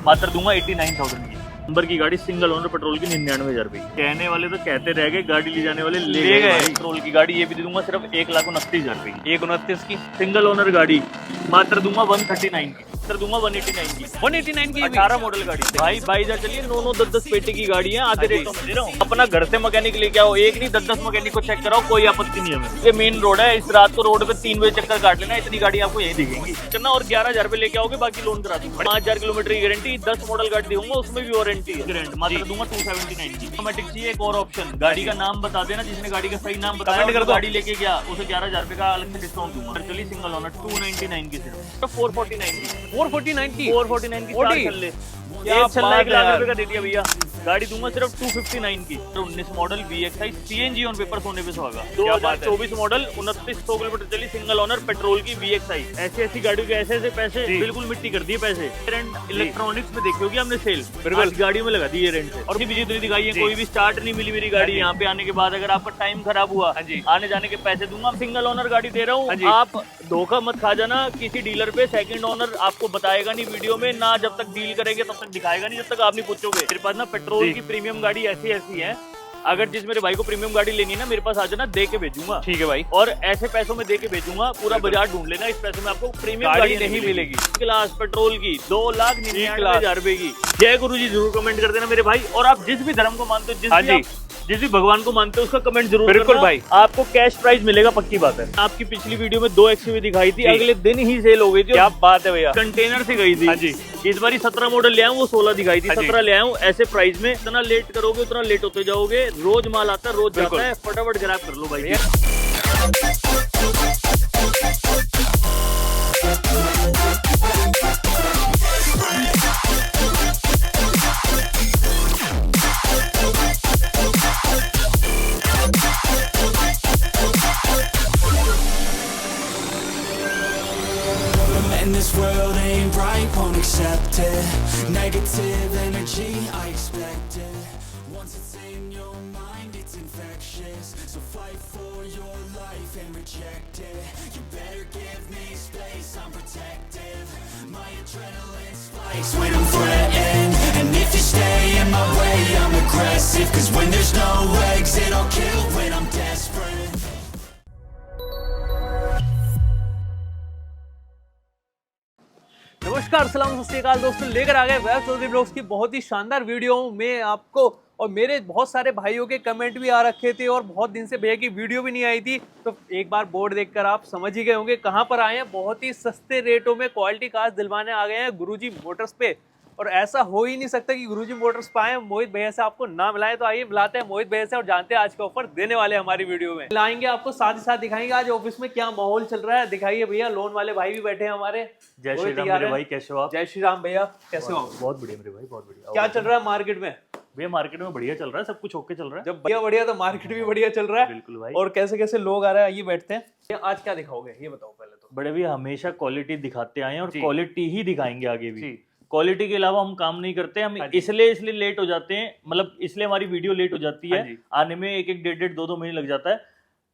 मात्र दूंगा 89,000 की। नंबर की गाड़ी सिंगल ओनर पेट्रोल की 99,000 रुपए। कहने वाले तो कहते रह गए, गाड़ी ले जाने वाले ले गए। पेट्रोल की गाड़ी ये भी दे दूंगा सिर्फ 1,29,000 रुपए की। 1,29 की सिंगल ओनर गाड़ी मात्र दूंगा 139 की। मात्र दूंगा 189 की। 189 की 18 मॉडल गाड़ी भाई 22,000 चलिए, 9 10 पेटी की गाड़ी है, आधे रेटों में दे रहा हूँ। अपना घर से मैकेनिक लेके आओ, एक नहीं 10 मैकेनिक को चेक कराओ, कोई आपत्ति नहीं है हमें। ये मेन रोड है, इस रात को रोड पे 3 बजे चक्कर काट लेना, इतनी गाड़ी आपको यही दिखेंगी करना। और 11,000 रुपए लेके आओगे, बाकी लोन करा दूंगा। 5,000 किलोमीटर की गारंटी, 10 मॉडल गाड़ी दूंगा, उसमें भी वारंटी है। मात्र दूंगा 279 की। ऑटोमेटिक चाहिए एक और ऑप्शन, गाड़ी का नाम बता देना, जिसने गाड़ी का सही नाम बताया कमेंट कर दो। गाड़ी लेके गया उसे 11,000 रुपए का अलग से डिस्काउंट दूंगा। चलिए सिंगल ओनर 299 की सिर्फ 449 की। 449 की 449 की ओडी। चार चल क्या एक चल रहा है, 1 बात है लाख यार। रुपए का दे दिया भैया। गाड़ी दूंगा सिर्फ 259 की। 19 model VXI CNG on paper, सोने पे सुहागा। क्या बात है। 2024 मॉडल 2900 किलोमीटर चली, सिंगल ओनर पेट्रोल की VXI। ऐसी गाड़ियों के ऐसे पैसे बिल्कुल मिट्टी कर दिए पैसे। रेंट इलेक्ट्रॉनिक्स में देखी होगी हमने सेल, बिल्कुल गाड़ियों में लगा दी है रेंट से। और बिजली तो दिखाई है, कोई भी स्टार्ट नहीं मिली मेरी गाड़ी। यहाँ पे आने के बाद अगर आपका टाइम खराब हुआ, आने जाने के पैसे दूंगा। सिंगल ओनर गाड़ी दे रहा हूँ, आप धोखा मत खा जाना किसी डीलर पे। सेकंड ओनर आपको बताएगा नहीं वीडियो में ना, जब तक डील करेंगे तब तक दिखाएगा नहीं, जब तक आप नहीं पूछोगे। मेरे पास ना पेट्रोल की प्रीमियम गाड़ी ऐसी है, अगर जिस मेरे भाई को प्रीमियम गाड़ी लेनी है ना, मेरे पास आ जाना, दे के भेजूंगा। ठीक है भाई। और ऐसे पैसों में दे के भेजूंगा, पूरा बाजार ढूंढ लेना, इस पैसों में आपको प्रीमियम गाड़ी गाड़ी नहीं मिलेगी। क्लास पेट्रोल की 2,99,000 रुपए की। जय गुरु जी जरूर कमेंट कर देना मेरे भाई। और आप जिस भी धर्म को मानते हो, जिस भी भगवान को मानते हो, उसका कमेंट जरूर बिल्कुल करना। भाई। आपको कैश प्राइस मिलेगा, पक्की बात है। आपकी पिछली वीडियो में 2 XUV दिखाई थी, अगले दिन ही सेल हो गई थी। क्या बात है भैया। कंटेनर से गई थी। इस बार 17 मॉडल ले आऊं, वो 16 दिखाई थी, 17 ले आऊं। ऐसे प्राइस में इतना लेट करोगे उतना लेट होते जाओगे। रोज माल आता है, रोज जाता है, फटाफट ग्रैब कर लो भाई। And this world ain't right, won't accept it. Negative energy, I expect it. Once it's in your mind, it's infectious. So fight for your life and reject it. You better give me space, I'm protective. My adrenaline spikes when I'm threatened. And if you stay in my way, I'm aggressive. Cause when there's no exit, I'll kill when I'm desperate. नमस्कार, सलाम, सत श्री अकाल दोस्तों। लेकर आ गए वैभव Chaudhary blogs की बहुत ही शानदार वीडियो में आपको। और मेरे बहुत सारे भाइयों के कमेंट भी आ रखे थे और बहुत दिन से भैया की वीडियो भी नहीं आई थी, तो एक बार बोर्ड देखकर आप समझ ही गए होंगे कहाँ पर आए हैं। बहुत ही सस्ते रेटों में क्वालिटी कार्स दिलवाने आ गए हैं गुरुजी मोटर्स पे। और ऐसा हो ही नहीं सकता कि गुरुजी मोटर्स पाए मोहित भैया से आपको ना मिलाए। तो आइए मिलाते हैं मोहित भैया से और जानते हैं आज का ऑफर देने वाले हमारी वीडियो में। लाएंगे आपको, साथ ही साथ दिखाएंगे आज ऑफिस में क्या माहौल चल रहा है। दिखाइए भैया, लोन वाले भाई भी बैठे हैं हमारे। जय श्री राम मेरे भाई, कैसे हो आप? जय श्री राम भैया, कैसे हो? बहुत बढ़िया मेरे भाई, बहुत बढ़िया। क्या चल रहा है मार्केट में? भैया मार्केट में बढ़िया चल रहा है, सब कुछ ओके चल रहा है। जब बढ़िया बढ़िया तो मार्केट भी बढ़िया चल रहा है। बिल्कुल भाई। और कैसे कैसे लोग आ रहे हैं, ये बैठते हैं। ये आज क्या दिखाओगे ये बताओ पहले तो। बड़े भैया हमेशा क्वालिटी दिखाते आए हैं और क्वालिटी ही दिखाएंगे आगे भी। जी। क्वालिटी के अलावा हम काम नहीं करते। हम इसलिए लेट हो जाते हैं, मतलब इसलिए हमारी वीडियो लेट हो जाती है आने में। एक 1.5-2 महीने लग जाता है।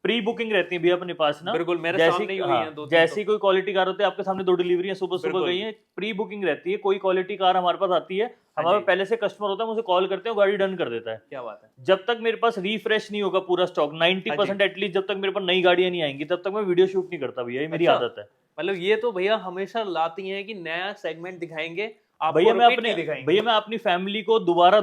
प्री बुकिंग रहती है भैया अपने पास ना। बिल्कुल, मेरे सामने ही हुई है 2-3 जैसी कोई क्वालिटी कार होती है, आपके सामने 2 डिलीवरी सुबह गई है। प्री बुकिंग रहती है। कोई क्वालिटी कार हमारे पास आती है, हमारे पहले से कस्टमर होता है, मुझे कॉल करते हैं, गाड़ी डन कर देता है। क्या बात है। जब तक मेरे पास रिफ्रेश नहीं होगा पूरा स्टॉक 90% एटलीस्ट, जब तक मेरे पास नई गाड़ियां नहीं आएंगी तब तक मैं वीडियो शूट नहीं करता भैया, ये मेरी आदत है। मतलब ये तो भैया हमेशा लाती हैं कि नया सेगमेंट दिखाएंगे भैया। मैं अपनी फैमिली को दोबारा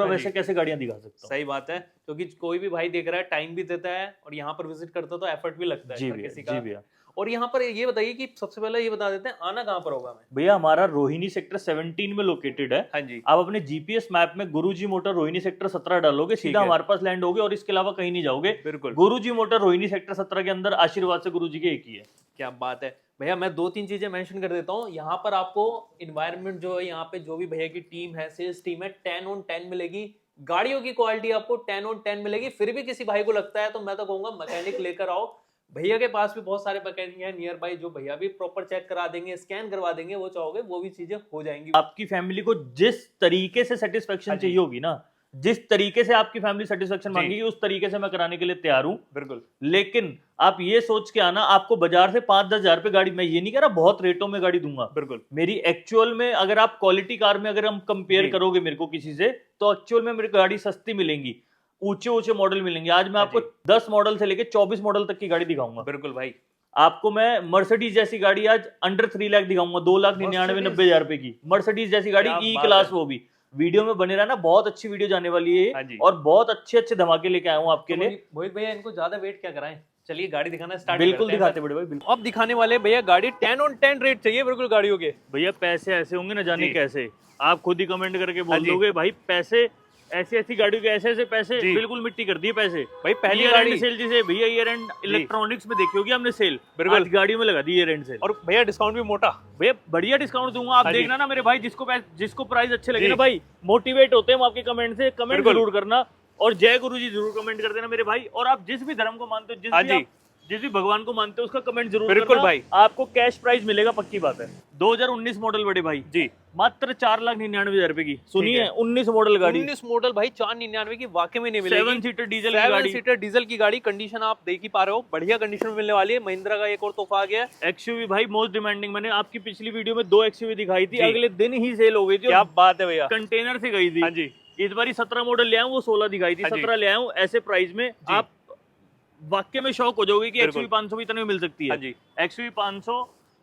वैसे कैसे गाड़ियां दिखा सकता हूँ। सही बात है, क्योंकि कोई भी भाई देख रहा है, टाइम भी देता है और यहाँ पर विजिट करता है तो एफर्ट भी लगता है किसी का। जी भैया। और यहाँ पर ये बताइए कि सबसे पहले ये बता देते हैं आना कहाँ पर होगा। मैं भैया हमारा रोहिणी सेक्टर 17 में लोकेटेड है। हाँ जी। आप अपने जीपीएस मैप में गुरुजी मोटर रोहिणी सेक्टर 17 डालोगे, सीधा हमारे पास लैंड होगे और इसके अलावा कहीं नहीं जाओगे। बिल्कुल। गुरुजी मोटर रोहिणी सेक्टर 17 के अंदर, आशीर्वाद से गुरुजी के एक ही है। क्या बात है भैया। मैं 2-3 चीजें मेंशन कर देता हूँ। यहाँ पर आपको इन्वायरमेंट जो है, यहाँ पे जो भी भैया की टीम है, सेल्स टीम है, 10 on 10 मिलेगी। गाड़ियों की क्वालिटी आपको 10 on 10 मिलेगी। फिर भी किसी भाई को लगता है तो मैं तो कहूंगा मैकेनिक लेकर आओ। भैया के पास भी बहुत सारे मैकेनिक हैं नियर बाई, जो भैया भी प्रॉपर चेक करा देंगे, स्कैन करवा देंगे, वो चाहोगे वो भी चीजें हो जाएंगी। आपकी फैमिली को जिस तरीके से सेटिस्फेक्शन चाहिए होगी ना, जिस तरीके से आपकी फैमिली सेटिस्फेक्शन मांगेगी उस तरीके से मैं कराने के लिए तैयार हूं। बिल्कुल। लेकिन आप ये सोच के आना, आपको बाजार से 5-10 हजार रुपए गाड़ी, मैं ये नहीं कह रहा बहुत रेटों में गाड़ी दूंगा, बिल्कुल। मेरी एक्चुअल में अगर आप क्वालिटी कार में अगर हम कंपेयर करोगे मेरे को किसी से, तो एक्चुअल में मेरी गाड़ी सस्ती मिलेंगी, ऊंचे मॉडल मिलेंगे। आज मैं आपको 10 मॉडल से लेके 24 मॉडल तक की गाड़ी दिखाऊंगा। बिल्कुल भाई। आपको मैं मर्सिडीज जैसी गाड़ी आज अंडर 3 लाख दिखाऊंगा, 2,99,90,000 रुपए की मर्सिडीज जैसी गाड़ी, ई क्लास, वो भी। वीडियो में बने रहना, बहुत अच्छी वीडियो जाने वाली है और बहुत अच्छे धमाके लेके आया हूँ आपके लिए। मोहित भैया इनको ज्यादा वेट क्या कराएं, चलिए गाड़ी दिखाना स्टार्ट। बिल्कुल दिखाते बड़े भाई, बिल्कुल। अब दिखाने वाले भैया गाड़ी 10 on 10 रेट चाहिए बिल्कुल गाड़ियों के। भैया पैसे ऐसे होंगे ना जाने कैसे, आप खुद ही कमेंट करके बोल दोगे भाई पैसे ऐसी गाड़ियों के ऐसे पैसे बिल्कुल मिट्टी कर दिए पैसे। भाई पहली गाड़ी सेल जिसे भैया ईयर एंड इलेक्ट्रॉनिक्स में देखी होगी हमने सेल, आज गाड़ियों में लगा दी ईयर एंड सेल। और भैया डिस्काउंट भी मोटा, भैया बढ़िया डिस्काउंट दूंगा, आप देखना ना मेरे भाई। जिसको प्राइस अच्छे लगे ना भाई, मोटिवेट होते हैं आपके कमेंट से, कमेंट जरूर करना और जय गुरु जी जरूर कमेंट कर देना मेरे भाई। और आप जिस भी धर्म को मानते हो, जिस भी भगवान को मानते हो, उसका कमेंट जरूर करना भाई। आपको कैश प्राइस मिलेगा, पक्की बात है। 2019 मॉडल बड़े भाई जी, मात्र 4,99,000 रुपए की। सुनिए 19 मॉडल गाड़ी, 19 मॉडल भाई 4,99 की वाकई में नहीं मिलेगी। 7 सीटर डीजल की गाड़ी, 7 सीटर डीजल की गाड़ी, कंडीशन आप देख ही पा रहे हो, बढ़िया कंडीशन में मिलने वाली है। महिंद्रा का एक और तोहफा आ गया है। एक्सयूवी भाई मोस्ट डिमांडिंग, मैंने आपकी पिछली वीडियो में 2 एक्सयूवी दिखाई थी, अगले दिन ही सेल हो गई थी। क्या बात है भैया, कंटेनर से गई थी। इस बार 17 मॉडल ले आऊं, वो 16 दिखाई थी, 17 ले आऊं ऐसे प्राइस में। आप वाकई में शौक हो जाओगे कि एक्सयूवी 500 भी इतने में मिल सकती है। XUV 500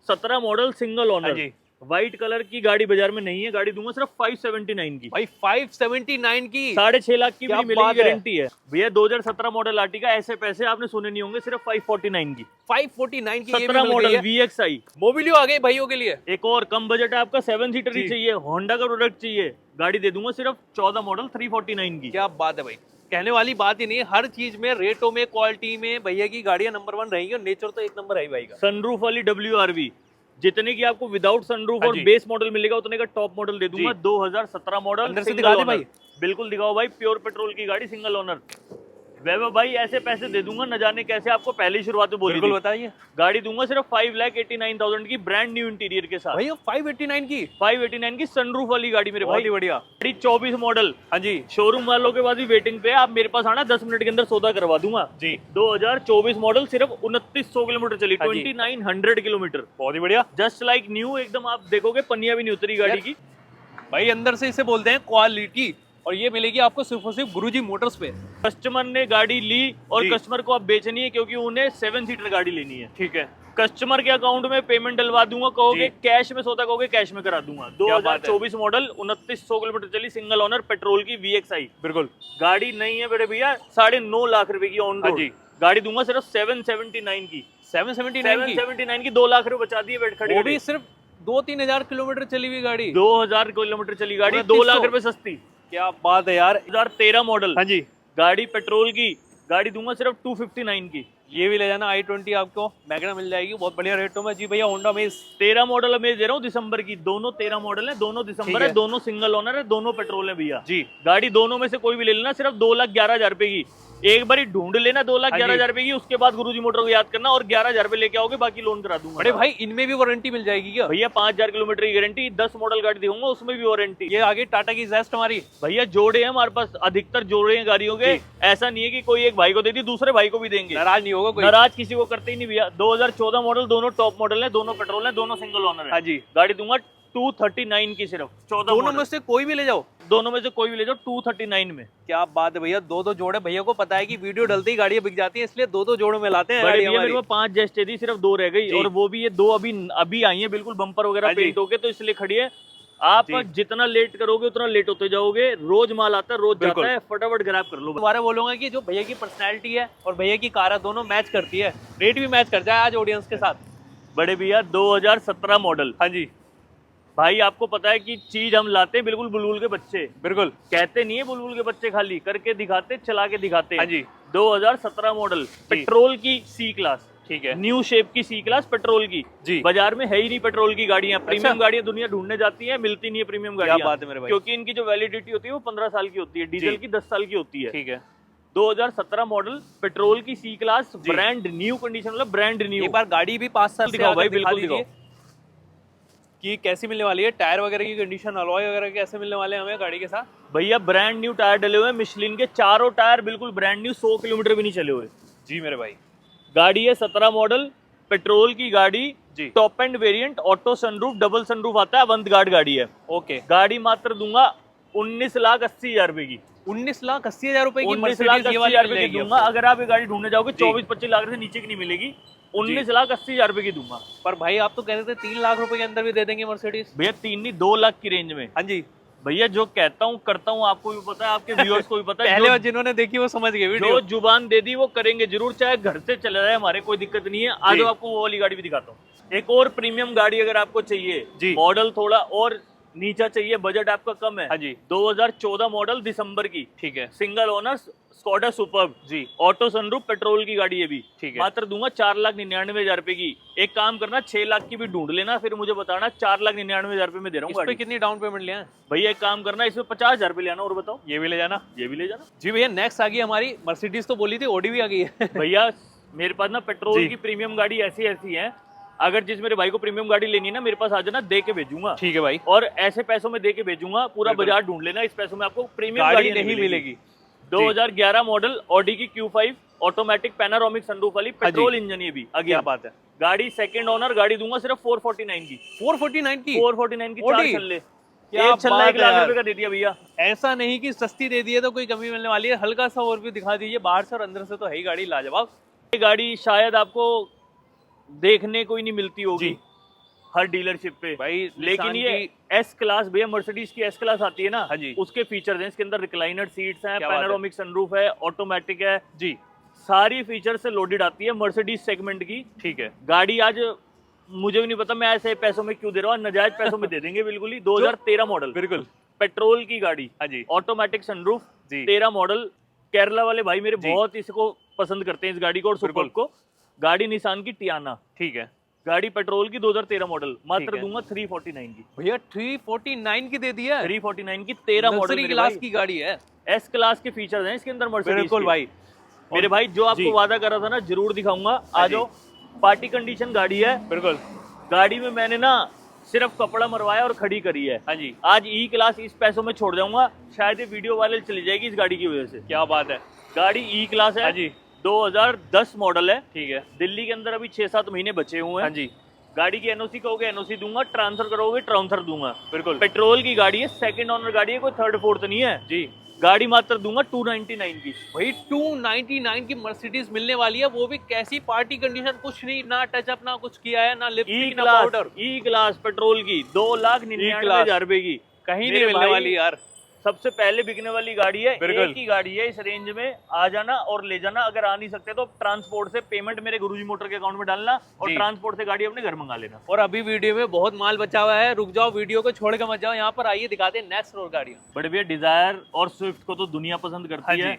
17 model single owner, white colour की गाड़ी बाजार में नहीं है। गाड़ी दूंगा सिर्फ 579 की भाई, 579 की, 6.5 लाख की भी मिलेगी, गारंटी है भैया। 2017 मॉडल आर्टिका, ऐसे पैसे आपने सुने नहीं होंगे, सिर्फ 549 की। 549 की 17 मॉडल VXI मोबिलियो आ गई भाइयों के लिए। एक और कम बजट है आपका, 7 सीटर ही चाहिए, होंडा का प्रोडक्ट चाहिए, गाड़ी दे दूंगा सिर्फ 14 मॉडल 349 की। क्या बात है भाई, कहने वाली बात ही नहीं है, हर चीज में, रेटों में, क्वालिटी में भैया की गाड़ियां नंबर 1 रहेंगी और नेचर तो एक नंबर है भाई का। सनरूफ वाली WRV, जितने की आपको विदाउट सनरूफ और बेस मॉडल मिलेगा उतने का टॉप मॉडल दे दूंगा। 2017 मॉडल, अंदर से दिखा दे भाई। बिल्कुल दिखाओ भाई, प्योर पेट्रोल की गाड़ी, सिंगल ओनर। वैभव भाई ऐसे पैसे दे दूंगा न जाने कैसे, आपको पहले ही शुरुआत में बोली थी। बताइए, गाड़ी दूंगा सिर्फ 5,89,000 की, ब्रांड न्यू इंटीरियर के साथ। भैया 589 की सनरूफ वाली गाड़ी मेरे भाई, बढ़िया गाड़ी 24 मॉडल। हाँ जी, शोरूम वालों के बाद भी वेटिंग पे, आप मेरे पास आना, 10 मिनट के अंदर सौदा करवा दूंगा जी। 2024 मॉडल, सिर्फ 2900 किलोमीटर चली, 2900 किलोमीटर, बहुत ही बढ़िया, जस्ट लाइक न्यू एकदम। आप देखोगे पन्निया भी नहीं उतरी गाड़ी की भाई। अंदर से इसे बोलते हैं क्वालिटी, और ये मिलेगी आपको सिर्फ और सिर्फ गुरुजी मोटर्स पे। कस्टमर ने गाड़ी ली और कस्टमर को अब बेचनी है, क्योंकि उन्हें 7 सीटर गाड़ी लेनी है। ठीक है, कस्टमर के अकाउंट में पेमेंट डलवा दूंगा, कहोगे कैश में सौदा, कहोगे कैश में करा दूंगा। 2024 मॉडल, 2900 किलोमीटर चली, सिंगल ओनर, पेट्रोल की VXI। बिल्कुल, गाड़ी नहीं है मेरे भैया, 9.5 लाख रुपए की ऑन रोड गाड़ी दूंगा सिर्फ 779 की। 779 की 2 लाख रुपए बचा दिए बैठ खड़े, वो भी सिर्फ 2-3 हजार किलोमीटर चली हुई गाड़ी, 2000 किलोमीटर चली गाड़ी, 2 लाख रुपए सस्ती। क्या बात है यार। 2013 मॉडल, हाँ जी, गाड़ी पेट्रोल की, गाड़ी दूंगा सिर्फ 259 की। ये भी ले जाना, i20 आपको मैग्ना मिल जाएगी बहुत बढ़िया रेटों में जी भैया। होंडा अमेज 13 मॉडल अमेज दे रहा हूँ दिसंबर की, दोनों 13 मॉडल है, दोनों दिसंबर है, दोनों सिंगल ओनर है, दोनों पेट्रोल है भैया जी। गाड़ी दोनों में से कोई भी ले लेना, सिर्फ 2,11,000 रुपए की। एक बार ढूंढ लेना 2,11,000 रुपए की, उसके बाद गुरुजी मोटर को याद करना और 11,000 रुपए लेके आओगे, बाकी लोन करा दूंगा। अरे भाई इनमें भी वारंटी मिल जाएगी क्या भैया? 5,000 किलोमीटर की गारंटी, 10 मॉडल गाड़ी दूंगा उसमें भी वारंटी। ये आगे टाटा की जेस्ट हमारी भैया जोड़े हैं हमारे पास, अधिकतर जोड़े हैं गाड़ियों के। ऐसा नहीं है कि कोई एक भाई को दे दी दूसरे भाई को भी देंगे, नाराज नहीं होगा कोई, नाराज किसी को करते ही नहीं भैया। 2014 मॉडल, दोनों टॉप मॉडल है, दोनों पेट्रोल है, दोनों सिंगल ओनर है। हाँ जी, गाड़ी दूंगा 239 की, सिर्फ 14 दोनों में से कोई भी ले जाओ, दोनों में से कोई भी ले जाओ 239 में। क्या बात है भैया, 2-2 जोड़े। भैया को पता है कि वीडियो डलते ही गाड़ियां बिक जाती हैं, इसलिए 2-2 जोड़ों में लाते हैं। मेरे को 5 जेस्टे थी, सिर्फ 2 रह गई, और वो भी ये 2 अभी आई है, बिल्कुल बम्पर वगैरह पेंट होके, तो इसलिए खड़ी है। आप जितना लेट करोगे उतना लेट होते जाओगे, रोज माल आता है, रोज जाता है, फटाफट ग्रैब कर लो। दोबारा बोलूंगा कि जो भैया की पर्सनैलिटी है और भैया की कार है, दोनों मैच करती है, रेट भी मैच कर जाए आज ऑडियंस के साथ। बड़े भैया 2017 मॉडल, हाँ जी भाई आपको पता है कि चीज हम लाते हैं बिल्कुल बुलबुल के बच्चे, बिल्कुल कहते नहीं है बुलबुल के बच्चे, खाली करके दिखाते, चला के दिखाते। हाँ जी, 2017 मॉडल, पेट्रोल की C क्लास, ठीक है, न्यू शेप की C क्लास पेट्रोल की जी। बाजार में है ही नहीं पेट्रोल की गाड़ियां, प्रीमियम गाड़ियां दुनिया ढूंढने जाती है, मिलती नहीं है प्रीमियम गाड़ियां। क्या बात है मेरे भाई, क्योंकि इनकी जो वैलिडिटी होती है वो 15 साल की होती है, डीजल की 10 साल की होती है। ठीक है, 2017 मॉडल, पेट्रोल की C class, brand new condition, मतलब ब्रांड न्यू। एक बार गाड़ी भी 5 साल दिखाओ भाई, बिल्कुल दिखाओ। कि कैसी मिलने वाली है, टायर वगैरह की कंडीशन, अलॉय वगैरह कैसे मिलने वाले हैं हमें गाड़ी के साथ? भैया ब्रांड न्यू टायर डले हुए हैं मिशलिन के, चारों टायर बिल्कुल ब्रांड न्यू, 100 किलोमीटर भी नहीं चले हुए। जी मेरे भाई। गाड़ी है 17 मॉडल, पेट्रोल की गाड़ी जी। Top end variant, auto sunroof, double sunroof आता है, अवंत गार्ड गाड़ी है। ओके। गाड़ी मात्र दूंगा 19,80,000 रुपए की। 19,80,000 रुपए की 19,80,000 ये वाली मिल की जाएगी दूंगा। आपको। अगर आप ये गाड़ी ढूंढने जाओगे जी। 24-25 लाख से नीचे की नहीं मिलेगी, 19,80,000 रुपए की दूंगा। पर भाई आप तो कह रहे थे 3 लाख रुपए के अंदर भी दे देंगे मर्सिडीज। भैया 3 नहीं 2 लाख की रेंज में। हाँ जी। भैया जो कहता हूँ करता हूँ, आपको भी पता है, आपके व्यूअर्स को भी पता है। पहले जो, जिन्होंने देखी वो समझ गए जो वीडियो। जुबान दे दी वो करेंगे जरूर, चाहे घर से चले जाए हमारे, कोई दिक्कत नहीं है। आज आपको वो वाली गाड़ी भी दिखाता हूँ। एक और प्रीमियम गाड़ी अगर आपको चाहिए, जी। मॉडल थोड़ा और नीचा चाहिए, बजट आपका कम है। हाँ जी। 2014 मॉडल दिसंबर की, ठीक है। सिंगल ओनर स्कोडा सुपर्ब जी। ऑटो सनरूफ, पेट्रोल की गाड़ी है भी। ठीक है। मात्र दूंगा 4,99,000 रुपए की। एक काम करना 6 लाख की भी ढूंढ लेना, फिर मुझे बताना। 4,99,000 रुपए में दे रहा इस हूँ पे गाड़ी। कितनी डाउन पेमेंट लिया है? भैया एक काम करना, इसमें 50,000 रुपए लेना, और बताओ। ये भी ले जाना। ये भी ले जाना। जी भैया, नेक्स्ट आ गई हमारी मर्सिडीज, तो बोली थी ऑडी भी आ गई है। भैया मेरे पास ना पेट्रोल जी। की प्रीमियम गाड़ी ऐसी ऐसी है, अगर जिस मेरे भाई को प्रीमियम गाड़ी लेनी है ना, मेरे पास आ जाना, दे के भेजूंगा। ठीक है भाई। और ऐसे पैसों में दे के भेजूंगा, पूरा बिल्कुल। बाजार ढूंढ लेना, इस पैसों में आपको प्रीमियम गाड़ी गाड़ी नहीं मिलेगी। 2011 मॉडल ऑडी की Q5 ऑटोमेटिक पैनारोमिक सनरूफ वाली, पेट्रोल इंजन ये भी। क्या बात है। गाड़ी सेकंड ओनर, गाड़ी दूंगा सिर्फ 449 की। 449 की? 449 की, Audi? 4 छल्ले। क्या एक छल्ला बात 1 लाख है रुपए का दे दिया भैया। ऐसा नहीं कि सस्ती दे दी है तो कोई कमी मिलने वाली है। हल्का सा और भी दिखा दीजिए, बाहर से और अंदर से तो है ही गाड़ी लाजवाब। ये गाड़ी शायद आपको देखने को ही नहीं मिलती होगी जी। हर डीलरशिप पे भाई लेकिन निसान ये एस क्लास, भैया मर्सिडीज की एस क्लास आती है ना, हाँ जी। उसके फीचर्स हैं इसके अंदर। रिक्लाइनर सीट्स हैं, क्या बात है। पैनोरामिक सनरूफ है, ऑटोमेटिक है जी। सारी फीचर से लोडेड आती है मर्सिडीज सेगमेंट की। ठीक है। गाड़ी आज मुझे भी नहीं पता मैं ऐसे पैसों में क्यों दे रहा हूँ, नाजायज पैसों में दे देंगे बिल्कुल ही। 2013 मॉडल, बिल्कुल पेट्रोल की गाड़ी, हाँ जी। ऑटोमेटिक सनरूफ, जी। 13 मॉडल। केरला वाले भाई मेरे जी। बहुत इसको पसंद करते हैं, इस गाड़ी को और सुपर्ब को। गाड़ी निसान की टियाना, ठीक है। गाड़ी पेट्रोल की 2013 मॉडल, मात्र ठीक है। दूंगा 349 की। भैया 349 की दे दी है। 349 की 13 मॉडल लग्जरी क्लास की गाड़ी है। एस क्लास के फीचर्स हैं इसके अंदर मर्सिडीज बिल्कुल के। भाई। मेरे भाई जो जी। आपको वादा कर रहा था ना, जरूर दिखाऊंगा। आ जी। जाओ, पार्टी कंडीशन गाड़ी है बिल्कुल। गाड़ी में मैंने ना सिर्फ कपड़ा मरवाया और खड़ी करी है। हाँ जी। आज ई क्लास इस पैसों में छोड़ जाऊंगा, शायद ये वीडियो वाले चली जाएगी इस गाड़ी की वजह से। क्या बात है। गाड़ी ई क्लास है। हाँ जी। 2010 मॉडल है। ठीक है। दिल्ली के अंदर अभी 6-7 महीने बचे हुए हाँ हैं। जी। गाड़ी की एनओसी कहोगे एनओसी दूंगा, ट्रांसफर करोगे ट्रांसफर दूंगा। बिल्कुल। पेट्रोल की गाड़ी है, सेकंड ओनर गाड़ी है, कोई थर्ड फोर्थ नहीं है। जी। गाड़ी मात्र दूंगा 299 की। भाई 299 की मर्सिडीज मिलने वाली है, वो भी कैसी पार्टी कंडीशन, कुछ नहीं, ना टचअप ना कुछ किया है, ना ई लिपस्टिक ना क्लास, पाउडर। ई क्लास पेट्रोल की 2,99,000 रुपए की। कहीं नहीं मेरे मिलने भाई, वाली यार। सबसे पहले बिकने वाली गाड़ी है, बिल्कुल। एक ही गाड़ी है इस रेंज में। आ जाना और ले जाना। अगर आ नहीं सकते तो ट्रांसपोर्ट से पेमेंट मेरे गुरुजी मोटर के अकाउंट में डालना और जी। ट्रांसपोर्ट से गाड़ी अपने घर मंगा लेना। और अभी वीडियो में बहुत माल बचा हुआ है, रुक जाओ, वीडियो को छोड़ के मत जाओ, यहाँ पर आइए दिखाते हैं नेक्स्ट और गाड़ियाँ। बड़े भैया डिजायर और स्विफ्ट को तो दुनिया पसंद हाँ करती जी। है,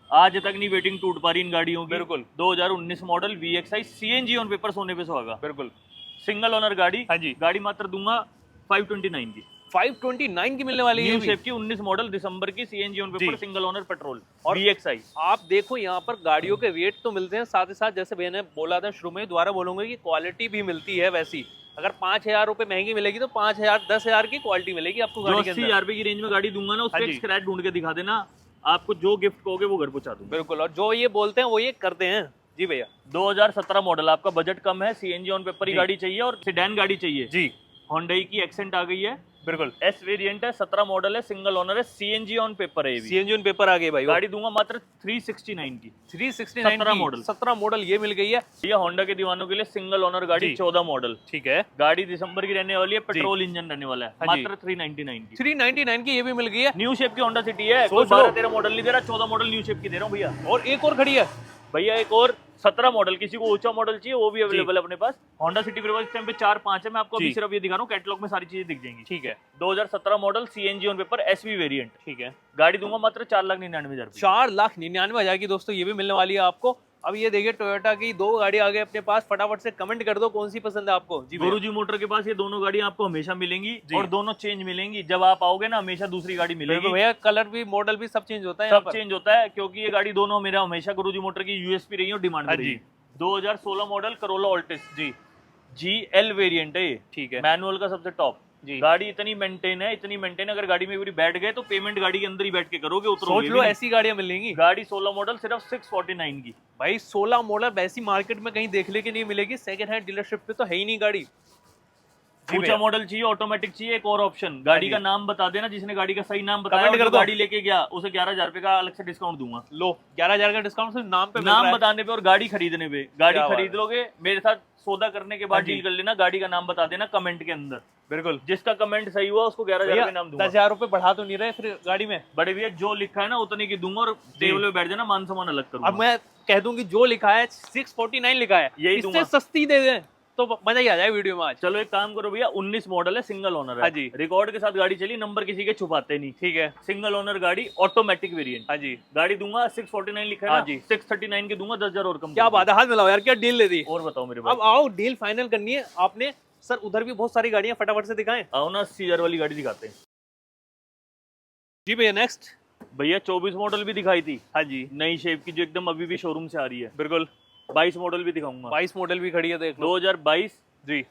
आज तक नहीं वेटिंग टूट पा रही इन गाड़ियों की। बिल्कुल। 2019 model VXI CNG on paper, सोने पे सुहागा, बिल्कुल। सिंगल ओनर गाड़ी। हाँ जी। गाड़ी मात्र दूंगा 529 की। 529 की मिलने वाली है न्यू ये भी। शेप की 19 मॉडल दिसंबर की, CNG ऑन पेपर, जी। सिंगल ओनर पेट्रोल और VXI। आप देखो यहाँ पर गाड़ियों के रेट तो मिलते हैं, साथ ही साथ जैसे भैया ने बोला था शुरू में, दोबारा बोलूंगा कि क्वालिटी भी मिलती है वैसी। अगर 5,000 रुपए महंगी मिलेगी तो 5,000 10,000 की क्वालिटी मिलेगी आपको जो गाड़ी के अंदर। 80,000 रुपए की रेंज में गाड़ी दूंगा ना, उस हाँ पे जी। एक स्क्रैच ढूंढ के दिखा देना, आपको जो गिफ्ट कहोगे वो घर पहुंचा दूंगा। बिल्कुल। और जो ये बोलते हैं वो ये करते हैं। जी भैया। 2017 मॉडल, आपका बजट कम है, CNG ऑन पेपर ही जी। गाड़ी चाहिए और सेडान गाड़ी चाहिए। जी। Hyundai की एक्सेंट आ गई है, बिल्कुल। एस वेरिएंट है, 17 मॉडल है, सिंगल ओनर है, CNG ऑन पेपर है ये भी। CNG ऑन पेपर आ गई भाई। गाड़ी दूंगा मात्र 369 की। 369 17 की, मॉडल। 17 मॉडल ये मिल गई है। ये होंडा के दीवानों के लिए सिंगल ओनर गाड़ी, जी। 14 मॉडल। ठीक है। गाड़ी दिसंबर की रहने वाली है, पेट्रोल इंजन रहने वाला है, हाँ जी। मात्र 399 की। 399 की ये भी मिल गई है। न्यू शेप की होंडा सिटी है, कोई सोच लो। 12-13 मॉडल नहीं दे रहा, 14 मॉडल न्यू शेप की दे रहा हूँ भैया। और एक और खड़ी है भैया एक और 17 मॉडल, किसी को ऊंचा मॉडल चाहिए वो भी अवेलेबल है अपने पास। होंडा सिटी मेरे पास इस टाइम पे 4-5 है, मैं आपको अभी जी। सिर्फ ये दिखा रहा हूँ, कैटलॉग में सारी चीजें दिख जाएंगी। ठीक है। 2017 model, CNG on paper, SV variant. ठीक है। गाड़ी दूंगा मात्र 4,99,000 रुपए। 4,99,000 की दोस्तों ये भी मिलने वाली है आपको। अब ये देखिए टोयोटा की 2 गाड़ी आ गई अपने पास, फटाफट से कमेंट कर दो कौन सी पसंद है आपको। जी भैया। गुरुजी मोटर के पास ये दोनों गाड़ियां आपको हमेशा मिलेंगी जी। और दोनों चेंज मिलेंगी। जब आप आओगे ना, हमेशा दूसरी गाड़ी बिल्कुल मिलेगी। भैया, कलर भी मॉडल भी सब चेंज होता है यहाँ सब पर। चेंज होता है क्योंकि ये गाड़ी दोनों मेरा हमेशा गुरुजी मोटर की USP रही है और डिमांड हाँ रही जी। है। 2016 मॉडल करोला ऑल्टिस। जी। GL वेरिएंट है ये, ठीक है मैनुअल का सबसे टॉप जी। गाड़ी इतनी मेंटेन है, इतनी मेंटेन है, अगर गाड़ी में बैठ गए तो पेमेंट गाड़ी के अंदर ही बैठ के करोगे, सोच उतरोगे लो भी नहीं। ऐसी गाड़ियां मिलेंगी गाड़ी 16 मॉडल सिर्फ 649 की। भाई 16 मॉडल वैसी मार्केट में कहीं देखने की नहीं मिलेगी, सेकंड हैंड डीलरशिप पे तो है ही नहीं गाड़ी। जी ऊंचा भैया। मॉडल चाहिए, ऑटोमेटिक चाहिए, एक और ऑप्शन, गाड़ी का नाम बता देना, जिसने गाड़ी का सही नाम बताया कमेंट और कर जो दो। गाड़ी लेके गया उसे 11,000 रुपए का अलग से डिस्काउंट दूंगा। लो 11,000 का डिस्काउंट सिर्फ नाम पे मिल रहा नाम है। बताने पे और गाड़ी खरीदने पे। गाड़ी क्या बात खरीद है। लोगे, मेरे साथ सौदा करने के हाँ बाद जी। डील कर लेना, गाड़ी का नाम बता देना कमेंट के अंदर, बिल्कुल। जिसका कमेंट सही हुआ उसको 11,000 भैया रुपए नाम दूंगा। 10,000 रुपए बढ़ा तो नहीं रहे फिर गाड़ी में? बड़े भैया जो लिखा है ना उतने की दूंगा, और टेबल पे बैठ जाना, मान सम्मान अलग करूंगा। अब मैं कह दूं कि जो लिखा है 649 लिखा है, यही इससे दूंगा। सस्ती दे दें तो मजा ही आ जाए वीडियो में आज। चलो एक काम करो भैया, 19 मॉडल है, सिंगल ओनर है। हाँ जी। रिकॉर्ड के साथ गाड़ी चली, नंबर किसी के छुपाते नहीं। ठीक है। सिंगल ओनर गाड़ी, ऑटोमेटिक वेरिएंट। हाँ जी। गाड़ी दूंगा 649 लिखा है हाँ ना, जी। 639 की दूंगा, 10,000 और कम क्या कर बात है, हाथ मिलाओ यार, क्या डील ले दी। दूंगा। और बताओ मेरे भाई। अब आओ डील फाइनल करनी है आपने। सर उधर भी बहुत सारी गाड़ियां, फटाफट से दिखाएं। आओ ना, 80,000 वाली गाड़ी दिखाते हैं। जी भैया नेक्स्ट। भैया 24 मॉडल भी दिखाई थी, हाँ जी नई शेप की, जो एकदम अभी भी शोरूम से आ रही है। बिल्कुल। 22 मॉडल भी दिखाऊंगा। 22 मॉडल भी खड़ी है, देख लो। 2022 जी।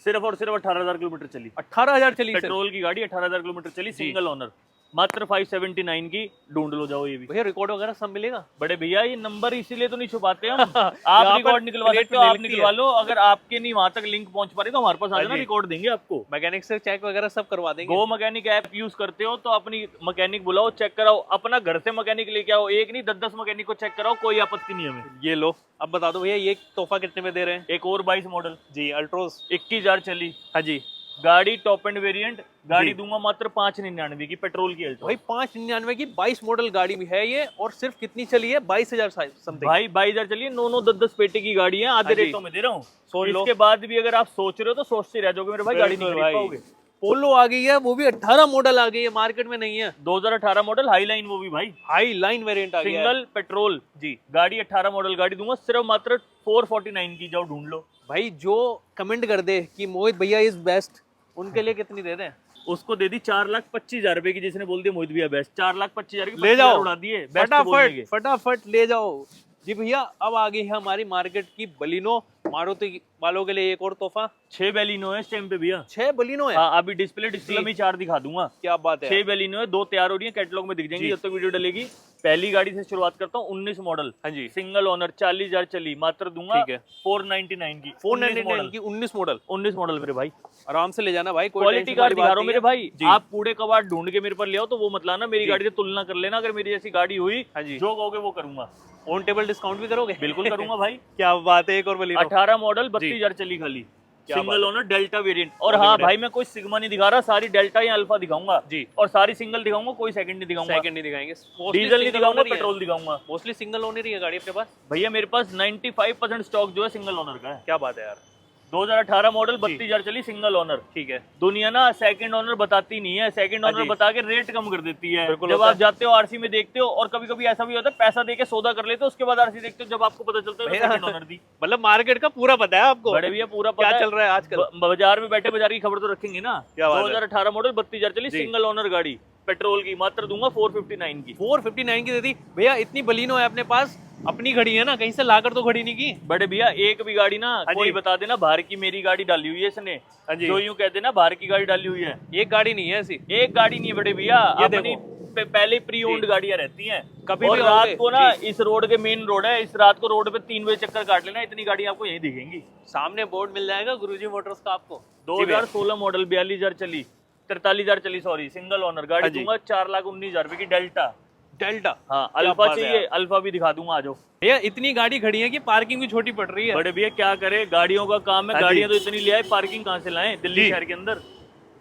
सिर्फ और सिर्फ 18,000 किलोमीटर चली। 18,000 चली सिर्फ। पेट्रोल की गाड़ी 18,000 किलोमीटर चली, सिंगल ओनर, मात्र 579 की। ढूंढ लो जाओ ये भी। भैया रिकॉर्ड वगैरह सब मिलेगा? बड़े भैया ये नंबर इसीलिए तो नहीं छुपाते हम। यहाँ आप पर रिकॉर्ड निकलवा रेट सकते हो, पे आप मिलती निकलवा है। लो। अगर आपके नहीं वहां तक लिंक पहुंच पा रही तो हमारे पास आ हाँ जाना, जी। रिकॉर्ड देंगे आपको। मैकेनिक से चेक वगैरह सब करवा देंगे। गो मैकेनिक ऐप यूज करते हो तो अपनी मैकेनिक बुलाओ, चेक कराओ, अपना घर से मैकेनिक लेके आओ, एक नहीं 10-10 मैकेनिक को चेक कराओ, कोई आपत्ति नहीं हमें। ये लो, अब बता दो भैया ये तोहफा कितने में दे रहे हैं? एक और 22 मॉडल जी अल्ट्रोज। 21,000 चली हाँ जी। गाड़ी, टॉप एंड वेरिएंट। गाड़ी जी। दूंगा मात्र 599 की, पेट्रोल की अल्टो। भाई 599 की 22 मॉडल गाड़ी भी है ये, और सिर्फ कितनी चली है? 22,000 समथिंग। भाई 22,000 चलिए, 9-9 10-10 पेटे की गाड़ी है, आधे हाँ जी। रेटों में दे रहा हूँ। सोच लो। इसके बाद भी अगर आप सोच रहे हो तो सोचते रह जाओगे मेरे भाई, गाड़ी नहीं बिल्कुल खरीद भाई। पाओगे। पोलो आ गई है, वो भी 18 मॉडल आ गई है, मार्केट में नहीं है। 2018 मॉडल हाई लाइन, वो भी भाई हाई लाइन वेरिएंट आ गया है। सिंगल पेट्रोल जी। गाड़ी, 18 मॉडल गाड़ी दूंगा सिर्फ मात्र 449 की। जाओ ढूंढ लो। भाई जो कमेंट कर दे कि मोहित भैया इज बेस्ट, उनके लिए कितनी दे दें? उसको दे दी 4,25,000 रुपए की, जिसने बोल दिया मोहित भैया बेस्ट। 4,25,000 की ले जाओ, उड़ा दिए बेस्ट बोलने के। फटाफट फटाफट ले जाओ। जी भैया अब आ गई है हमारी मार्केट की बलिनो। मारुति वालों के लिए एक और तोहफा। 6 बेलिनो है इस टाइम पे भैया। 6 बलिनो है? हाँ, अभी डिस्प्ले में 4 दिखा दूंगा। क्या बात है। 6 बेलिनो है, 2 तैयार हो रही है, कैटलॉग में दिख जाएंगी जी। जब तक वीडियो डलेगी। पहली गाड़ी से शुरुआत करता हूँ, 19 मॉडल, हाँ जी। सिंगल ओनर, 40,000 चली, मात्र दूंगा ठीक है। 499 की। 499 की 19 मॉडल। 19 मॉडल मेरे भाई, आराम से ले जाना भाई, कोई क्वालिटी टेंशन कार वाली दिखा बात रहा हूँ नहीं मेरे है। भाई। जी। आप कूड़े कबाड़ ढूंढ के मेरे पर ले आओ तो वो मत लाना, मेरी जी। गाड़ी से तुलना कर लेना। अगर मेरी जैसी गाड़ी हुई, हाँ जी। जो कहोगे वो करूंगा। ऑन टेबल डिस्काउंट भी करोगे? बिल्कुल करूंगा भाई। क्या बात है, एक और बलिनो। 18 मॉडल 32,000 चली खाली, क्या सिंगल बात ओनर, डेल्टा वेरिएंट। और बहुत हाँ बढ़िया। भाई, मैं कोई सिग्मा नहीं दिखा रहा, सारी डेल्टा या अल्फा दिखाऊंगा जी। और सारी सिंगल दिखाऊंगा, कोई सेकंड नहीं दिखाऊंगा, सेकंड नहीं दिखाएंगे, डीजल नहीं दिखाऊंगा, पेट्रोल दिखाऊंगा। मोस्टली सिंगल ओनर ही है गाड़ी अपने पास। भैया मेरे पास 95% स्टॉक जो है सिंगल ओनर का है। क्या बात है यार। 2018 मॉडल 32,000 चली, सिंगल ओनर। ठीक है। दुनिया ना सेकंड ओनर बताती नहीं है, सेकंड हाँ ओनर जी। बता के रेट कम कर देती है। बिल्कुल जब होता आप है। जाते हो आरसी में देखते हो, और कभी कभी ऐसा भी होता है पैसा देके सौदा कर लेते हो, उसके बाद आरसी देखते हो, जब आपको पता चलता है भैया, सेकंड ओनर दी। मतलब मार्केट का पूरा पता है आपको। बड़े भैया पूरा क्या पता है। चल रहा है आजकल। बाजार में बैठे बाजार की खबर तो रखेंगे ना। क्या बात है। 2018 मॉडल 32,000 चली, जी। सिंगल ओनर गाड़ी, पेट्रोल की, मात्र दूंगा 459 की। 459 की दे दी भैया। इतनी बलिनो है अपने पास, अपनी खड़ी है ना, कहीं से लाकर तो खड़ी नहीं की। बड़े भैया एक भी गाड़ी ना हाँ कोई जी। बता देना बाहर की मेरी गाड़ी डाली हुई है इसने, हाँ जी। जो यूं कह देना बाहर की गाड़ी डाली हुई है, एक गाड़ी नहीं है ऐसी। एक गाड़ी नहीं है बड़े भैया। ये अपनी पहले प्री ओन्ड जी। गाड़ियां रहती हैं। कभी और भी रात आओगे, को ना जी। इस रोड के मेन रोड है, इस रात को रोड पे 3 बजे चक्कर काट लेना, इतनी गाड़ी आपको यहीं दिखेंगी। सामने बोर्ड मिल जाएगा गुरुजी मोटर्स का आपको। जी भैया। 2016 मॉडल 42,000 चली, 43,000 चली, सॉरी, सिंगल ओनर गाड़ी हाँ जी। दूंगा 4,19,000 रुपए की, डेल्टा। डेल्टा। हाँ, क्या अल्फा बात है चाहिए, यार। अल्फा भी दिखा दूंगा, आ जाओ। भैया इतनी गाड़ी खड़ी है कि पार्किंग भी छोटी पड़ रही है। बड़े भैया क्या करे, गाड़ियों का काम है, हाँ जी। गाड़ियां तो इतनी ले आए, पार्किंग कहाँ से लाएं दिल्ली जी। शहर के अंदर।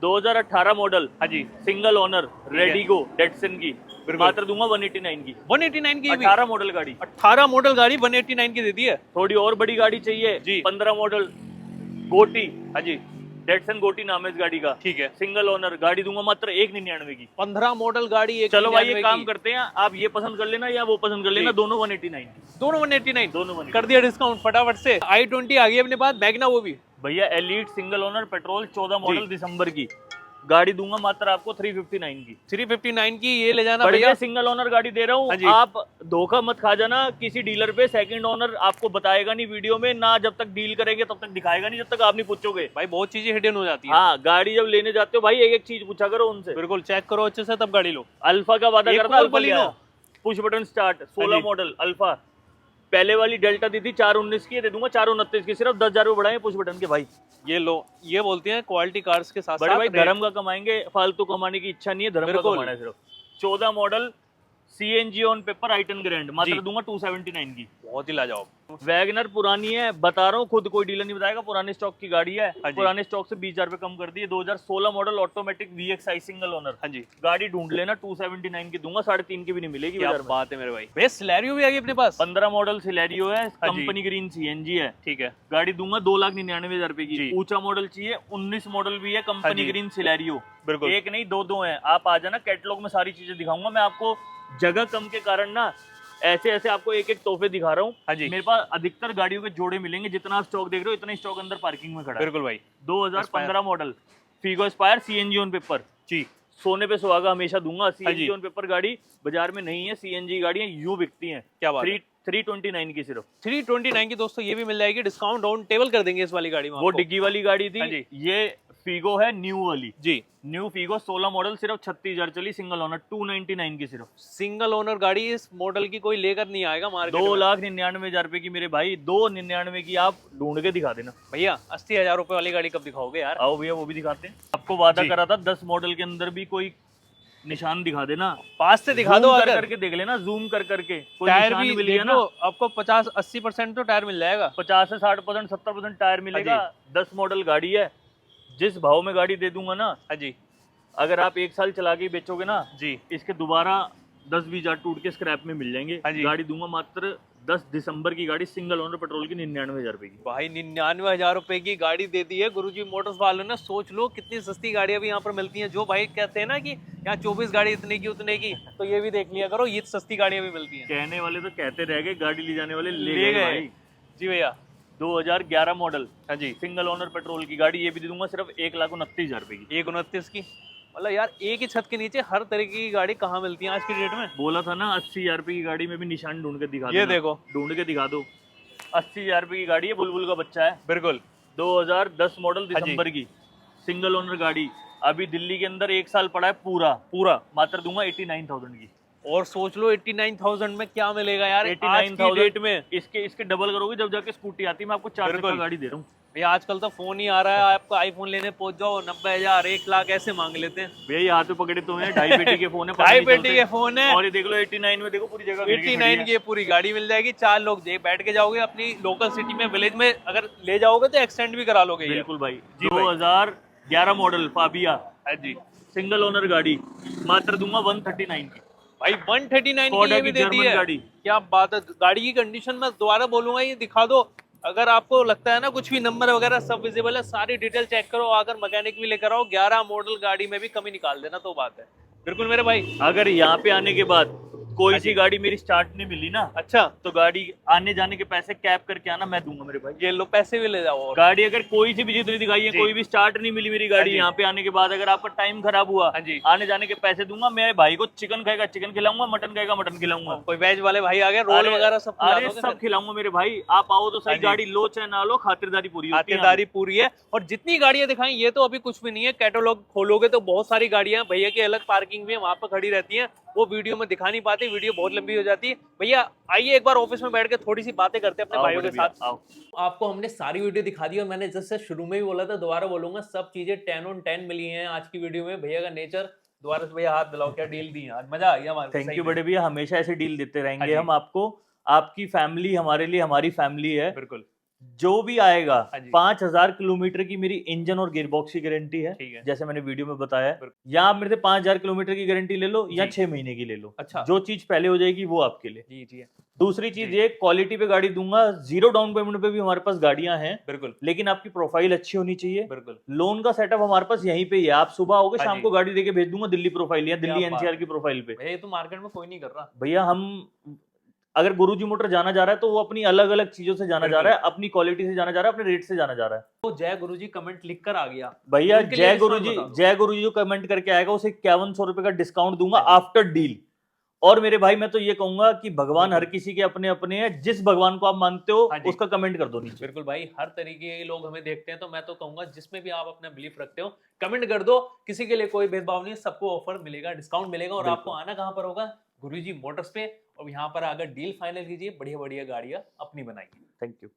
2018 मॉडल, हाँ जी। सिंगल ओनर, रेडिगो, डेटसन की, बिल्कुल। मात्र दूंगा 189 की। 189 की भी। 18 मॉडल गाड़ी। 18 मॉडल गाड़ी 189 की दे दी है। थोड़ी और बड़ी गाड़ी चाहिए जी। 15 मॉडल गोटी, हाँ जी। डेटसन गोटी नाम है इस गाड़ी का, ठीक है। सिंगल ओनर, गाड़ी दूंगा मात्र 199 की। 15 मॉडल गाड़ी एक। चलो भाई, ये 99 काम की। करते हैं, आप ये पसंद कर लेना या वो पसंद कर लेना, जी। दोनों 189 की। दोनों 189। दोनों 189। कर दिया डिस्काउंट फटाफट से। i20 आ गई अपने पास, मैग्ना वो भी। भैया Elite single owner petrol 14 model दिसंबर की, गाड़ी दूंगा मात्र आपको 359 की। 359 की ये ले जाना बढ़िया भैया। सिंगल ओनर गाड़ी दे रहा हाँ जी। हूँ, आप धोखा मत खा जाना किसी डीलर पे। सेकंड ओनर आपको बताएगा नहीं वीडियो में ना, जब तक डील करेंगे तब तक दिखाएगा नहीं, जब तक आप नहीं पूछोगे। भाई बहुत चीजें हिडन हो जाती है। हाँ, गाड़ी जब लेने जाते हो भाई एक एक चीज पूछा करो उनसे। बिल्कुल चेक करो अच्छे से तब गाड़ी लो। अल्फा का वादा एक करता, और अल्फा बलिनो। लिया, पुश बटन स्टार्ट, हाँ 16 जी। Model alpha. पहले वाली डेल्टा दी थी 419 की, दे दूंगा 429 की, सिर्फ 10,000 रुपए बढ़ाए पुश बटन के भाई। ये लो, ये बोलते हैं क्वालिटी कार्स के साथ बड़े साथ भाई रेट। धर्म का कमाएंगे, फालतू कमाने की इच्छा नहीं है, धर्म का बिल्कुल। कमाना है सिर्फ। 14 model CNG on paper i10 grand, मात्र जी। दूंगा 279 की। बहुत ही लाजवाब। वैगनर पुरानी है, बता रहा हूँ, खुद कोई डीलर नहीं बताएगा, पुराने स्टॉक की गाड़ी है। हाँ जी। पुराने स्टॉक से 20,000 रुपए कम कर दिए। 2016 model automatic VXI single owner. हाँ जी, गाड़ी ढूंढ लेना, 279 की दूंगा, 3.5 की भी नहीं मिलेगी क्या बाजार में। बात है मेरे भाई। भैया सिलेरियो भी आ गई अपने पास। 15 मॉडल सिलेरियो है, हाँ जी। कंपनी ग्रीन CNG है। ठीक है, गाड़ी दूंगा 2,99,000 रुपए जी। की। ऊंचा मॉडल चाहिए, 19 मॉडल भी है, हाँ कंपनी जी। Green Celerio. बिल्कुल। एक नहीं दो हैं, आप आ जाना, कैटलॉग में सारी चीजें दिखाऊंगा मैं आपको। जगह कम के कारण ना ऐसे ऐसे आपको एक एक तोहफे दिखा रहा हूँ। हाँ जी। मेरे पास अधिकतर गाड़ियों के जोड़े मिलेंगे, जितना आप स्टॉक देख रहे हो इतना ही स्टॉक अंदर पार्किंग में खड़ा है। बिल्कुल भाई। 2015 model Figo Aspire CNG on paper जी, सोने पे सुहागा हमेशा दूंगा। जी। CNG ऑन पेपर गाड़ी बाजार में नहीं है, CNG गाड़ियां यूं बिकती हैं। क्या बात है। 329 की सिर्फ। 329 की दोस्तों ये भी मिल जाएगी, डिस्काउंट ऑन टेबल कर देंगे इस वाली गाड़ी में वो आपको। डिग्गी वाली गाड़ी हाँ थी, जी। ये फीगो है न्यू वाली। जी, न्यू फीगो 16 मॉडल, सिर्फ 36,000 चली, सिंगल ओनर, 299 की सिर्फ। सिंगल ओनर गाड़ी इस मॉडल की कोई लेकर नहीं आएगा मार्केट में। 2,99,000 रुपए की मेरे भाई, 299 की आप ढूंढ के दिखा देना। भैया 80,000 रुपए वाली गाड़ी कब दिखाओगे यार। आओ भैया वो भी दिखाते हैं। आपको वादा जी। करा था 10 मॉडल के अंदर भी कोई निशान दिखा देना। पास से दिखा दो, Zoom कर अगर करके देख लेना, जूम कर करके कोई टायर निशान भी मिल देख गया ना। लो, आपको 50-80% तो टायर मिल जाएगा। 50 से 60%, 70% टायर मिलेगा। 10 मॉडल गाड़ी है, जिस भाव में गाड़ी दे दूंगा ना, हाँ जी, अगर आप 1 साल चला के बेचोगे ना, जी, इसके दोबारा 10-20 हजार टूट के स्क्रैप में मिल जाएंगे। हाँ जी। गाड़ी दूंगा मात्र 10 दिसंबर की गाड़ी, सिंगल ओनर पेट्रोल की 99,000 रुपए की। भाई 99,000 रुपए की गाड़ी दे दी है गुरुजी मोटर्स वालों ने। सोच लो कितनी सस्ती गाड़ियां भी यहाँ पर मिलती हैं। जो भाई कहते हैं ना कि यहाँ 24 गाड़ी इतने की उतने की, तो ये भी देख लिया करो, ये सस्ती गाड़ियां भी मिलती हैं। कहने वाले तो कहते रह गए, गाड़ी ले जाने वाले ले ले गए गए। भाई। जी भैया। 2011 मॉडल, हाँ जी, सिंगल ओनर पेट्रोल की गाड़ी, ये भी दे दूंगा सिर्फ 1,29,000 रुपए की। 129 की। मतलब यार एक ही छत के नीचे हर तरह की गाड़ी कहाँ मिलती है आज की डेट में। बोला था ना 80,000 रुपए की गाड़ी में भी निशान ढूंढ के दिखा ये देना। देखो। ढूंढ के दिखा दो। 80,000 रुपए की गाड़ी है, बुलबुल का बच्चा है। बिल्कुल। 2010 मॉडल हाँ जी। दिसंबर की, सिंगल ओनर गाड़ी, अभी दिल्ली के अंदर 1 साल पड़ा है पूरा। पूरा मात्र दूंगा 89,000 की। और सोच लो 89,000 में क्या मिलेगा यार आज की 89,000 डेट में। इसके डबल करोगे जब जाके स्कूटी आती है। मैं आपको 4 चक्का बिल्कुल। गाड़ी दे रहा हूँ भैया आजकल तो फोन ही आ रहा है, आपको आईफोन लेने पहुंच जाओ 90,000 1 लाख ऐसे मांग लेते हैं। भैया। ये हाथ पे पकड़े तो हैं, ढाई पेटी के फोन है, पता ढाई नहीं पेटी चलते। के फोन है। और ये देख लो 89 में, देखो पूरी जगह घेर के खड़ी 89 है। की ये पूरी गाड़ी मिल जाएगी। 4 लोग बैठ के जाओगे अपनी लोकल सिटी में, विलेज में अगर ले जाओगे तो एक्सटेंड भी करा लोगे ये। बिल्कुल भाई। जी भाई। 2011 मॉडल फाबिया, हाँ जी सिंगल ओनर गाड़ी, मात्र दूंगा 139 की। भाई 139 की Skoda ये भी की देती German है। गाड़ी। क्या बात है। गाड़ी की कंडीशन मैं दोबारा बोलूंगा, ये दिखा दो। अगर आपको लगता है ना कुछ भी नंबर वगैरह सब विजिबल है, सारी डिटेल चेक करो, आकर मैकेनिक भी लेकर आओ। 11 मॉडल गाड़ी में भी कमी निकाल देना, तो बात है। बिल्कुल मेरे भाई। अगर यहाँ पे आने के बाद कोई हाँ सी जी। गाड़ी मेरी स्टार्ट नहीं मिली ना, अच्छा, तो गाड़ी आने जाने के पैसे कैब करके आना, मैं दूंगा मेरे भाई। ये लो पैसे भी ले जाओ। और गाड़ी अगर कोई सी भी जितनी दिखाई है, जी। कोई भी स्टार्ट नहीं मिली मेरी हाँ गाड़ी, जी। यहाँ पे आने के बाद अगर आपका टाइम खराब हुआ, हाँ जी। आने जाने के पैसे दूंगा। मेरे भाई को चिकन खाएगा चिकन खिलाऊंगा, मटन खाएगा मटन खिलाऊंगा। कोई वेज वाले भाई आ गए, रोल अरे- वगैरह सब खिला अरे दोगे सब फिर? खिलाऊंगा मेरे भाई। आप आओ तो हाँ सही, जी। गाड़ी लो चाहे ना लो, खातिरदारी पूरी होती है। खातिरदारी पूरी है। और जितनी गाड़ियां दिखाई ये तो अभी कुछ भी नहीं है। कैटलॉग खोलोगे तो बहुत सारी गाड़ियां, भैया की अलग पार्किंग भी है, वहां पर खड़ी रहती हैं। वो वीडियो में दिखा नहीं पाते, वीडियो बहुत लंबी हो जाती है। भैया आइए एक बार ऑफिस में बैठ के थोड़ी सी बातें करते हैं अपने आओ भाइयों के बड़े भैया, साथ। आओ। आपको हमने सारी वीडियो दिखा दी और मैंने जैसे शुरू में ही बोला था, दोबारा बोलूंगा, सब चीजें 10 on 10 मिली हैं आज की वीडियो में। भैया का नेचर, दोबारा से भैया हाथ दिलाओ, क्या डील दी है आज, मजा आ गया हमारे। थैंक सही यू में। बड़े भैया, हमेशा ऐसे डील देते हाँ रहेंगे जी। हम आपको। आपकी फैमिली हमारे लिए हमारी फैमिली है। बिल्कुल। जो भी आएगा, हाँ जी। 5,000 किलोमीटर की मेरी इंजन और गियरबॉक्स की गारंटी है, ठीक है। जैसे मैंने वीडियो में बताया है। बिल्कुल। या आप मेरे से 5,000 किलोमीटर की गारंटी ले लो, या जी। 6 महीने की ले लो। अच्छा। जो चीज पहले हो जाएगी वो आपके लिए। जी जी दूसरी चीज जी। ये, क्वालिटी पे गाड़ी दूंगा। 0 डाउन पेमेंट पे भी हमारे पास गाड़ियां हैं, बिल्कुल लेकिन आपकी प्रोफाइल अच्छी होनी चाहिए। बिल्कुल। लोन का सेटअप हमारे पास यहीं पे ही है। आप सुबह आओगे, हाँ शाम जी। को गाड़ी देके भेज दूंगा दिल्ली प्रोफाइल या दिल्ली क्या बात NCR की प्रोफाइल पे। भैया ये तो मार्केट में कोई नहीं कर रहा। भैया हम अगर गुरुजी मोटर जाना जा रहा है तो वो अपनी अलग अलग चीजों से जाना जा रहा है, अपनी क्वालिटी से जाना जा रहा है, अपने रेट से जाना जा रहा है। तो जय गुरुजी कमेंट लिख कर आ गया भैया उनके लिए जय गुरुजी जो कमेंट करके आएगा उसे 5100 रुपए का डिस्काउंट दूंगा आफ्टर डील। और मेरे भाई मैं तो ये कहूंगा कि भगवान हर किसी के अपने अपने हैं, जिस भगवान को आप मानते हो हाँ जी। उसका कमेंट कर दो नीचे। बिल्कुल भाई, हर तरीके के लोग हमें देखते हैं, तो मैं तो कहूंगा जिसमें भी आप अपना बिलीफ रखते हो कमेंट कर दो। किसी के लिए कोई भेदभाव नहीं है, सबको ऑफर मिलेगा, डिस्काउंट मिलेगा। और बिल्कुल। आपको आना कहाँ पर होगा? गुरुजी मोटर्स पे। और यहाँ पर आकर डील फाइनल कीजिए, बढ़िया बढ़िया गाड़ियां अपनी बनाइए। Thank you.